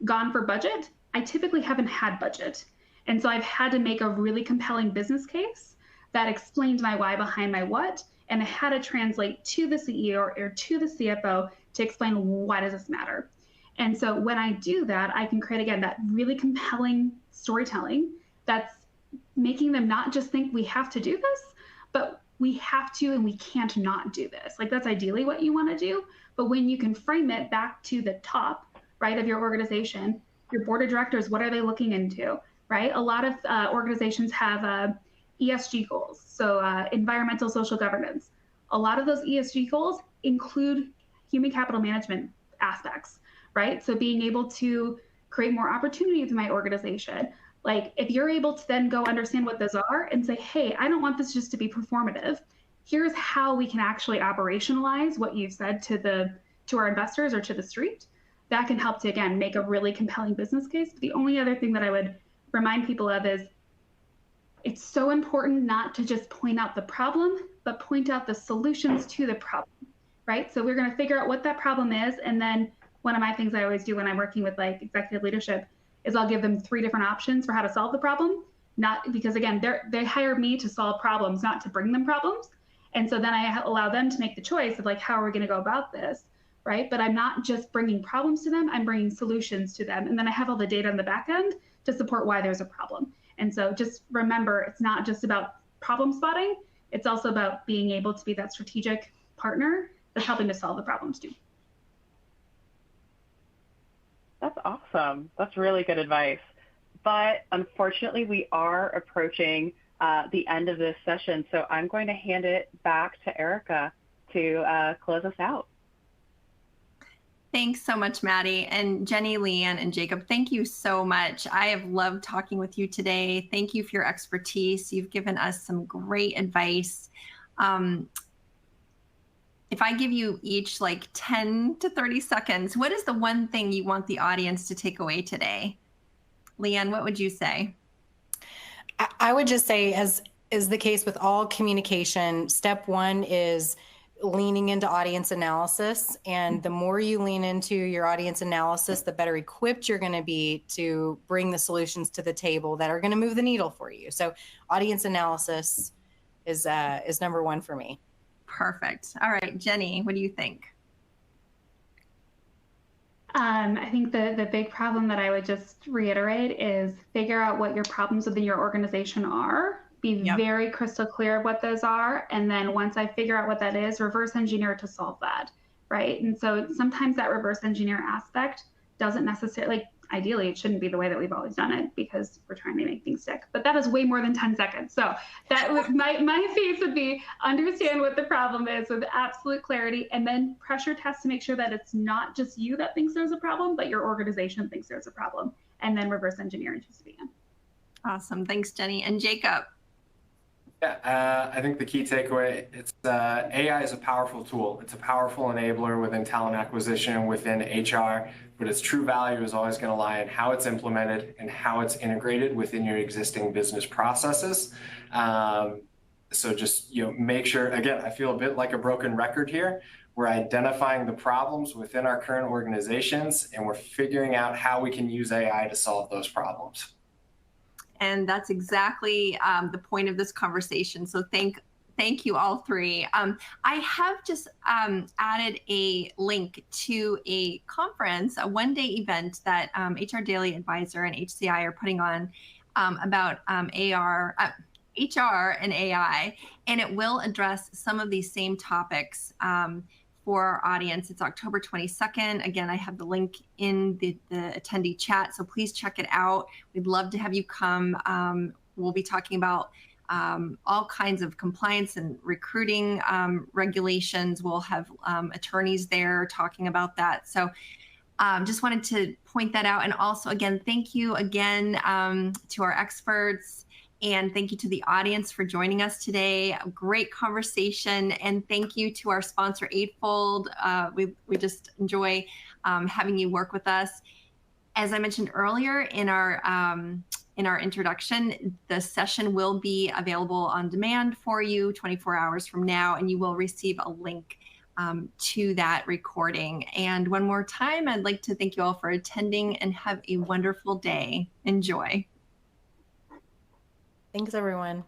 S4: gone for budget, I typically haven't had budget. And so I've had to make a really compelling business case that explained my why behind my what, and I had to translate to the CEO or to the CFO to explain why does this matter. And so when I do that, I can create, again, that really compelling storytelling that's making them not just think we have to do this, but we have to and we can't not do this. Like that's ideally what you want to do. But when you can frame it back to the top, right, of your organization, your board of directors, what are they looking into, right? A lot of organizations have ESG goals, so environmental social governance. A lot of those ESG goals include human capital management aspects, right? So being able to create more opportunities in my organization. Like if you're able to then go understand what those are and say, hey, I don't want this just to be performative. Here's how we can actually operationalize what you've said to our investors or to the street. That can help to, again, make a really compelling business case. But the only other thing that I would remind people of is it's so important not to just point out the problem, but point out the solutions to the problem, right? So we're going to figure out what that problem is. And then one of my things I always do when I'm working with executive leadership is I'll give them 3 different options for how to solve the problem. Not because, again, they hire me to solve problems, not to bring them problems. And so then I allow them to make the choice of how are we going to go about this, right? But I'm not just bringing problems to them, I'm bringing solutions to them. And then I have all the data on the back end to support why there's a problem. And so just remember, it's not just about problem spotting, it's also about being able to be that strategic partner that's helping to solve the problems too.
S2: That's awesome. That's really good advice. But unfortunately, we are approaching the end of this session. So I'm going to hand it back to Erica to close us out.
S1: Thanks so much, Maddie. And Jenny, Leanne, and Jacob, thank you so much. I have loved talking with you today. Thank you for your expertise. You've given us some great advice. If I give you each 10 to 30 seconds, what is the one thing you want the audience to take away today? Leanne, what would you say?
S5: I would just say, as is the case with all communication, step 1 is leaning into audience analysis. And the more you lean into your audience analysis, the better equipped you're going to be to bring the solutions to the table that are going to move the needle for you. So audience analysis is number 1 for me.
S1: Perfect. All right, Jenny, what do you think?
S4: I think the big problem that I would just reiterate is figure out what your problems within your organization are. Be very crystal clear of what those are. And then once I figure out what that is, reverse engineer to solve that, right? And so sometimes that reverse engineer aspect doesn't necessarily, ideally, it shouldn't be the way that we've always done it because we're trying to make things stick. But that is way more than 10 seconds. So that was my piece would be understand what the problem is with absolute clarity, and then pressure test to make sure that it's not just you that thinks there's a problem, but your organization thinks there's a problem, and then reverse engineer into solution.
S1: Awesome. Thanks, Jenny. And Jacob.
S3: Yeah, I think the key takeaway, it's AI is a powerful tool. It's a powerful enabler within talent acquisition, within HR, but its true value is always going to lie in how it's implemented and how it's integrated within your existing business processes. So just make sure, again, I feel a bit like a broken record here. We're identifying the problems within our current organizations, and we're figuring out how we can use AI to solve those problems.
S1: And that's exactly the point of this conversation. So thank you all three. I have just added a link to a conference, a one-day event that HR Daily Advisor and HCI are putting on about HR and AI, and it will address some of these same topics for our audience. It's October 22nd. Again, I have the link in the attendee chat, so please check it out. We'd love to have you come. We'll be talking about all kinds of compliance and recruiting regulations. We'll have attorneys there talking about that. So just wanted to point that out. And also, again, thank you again to our experts. And thank you to the audience for joining us today. A great conversation. And thank you to our sponsor, Eightfold. We just enjoy having you work with us. As I mentioned earlier in our introduction, the session will be available on demand for you 24 hours from now, and you will receive a link to that recording. And one more time, I'd like to thank you all for attending and have a wonderful day. Enjoy.
S5: Thanks, everyone.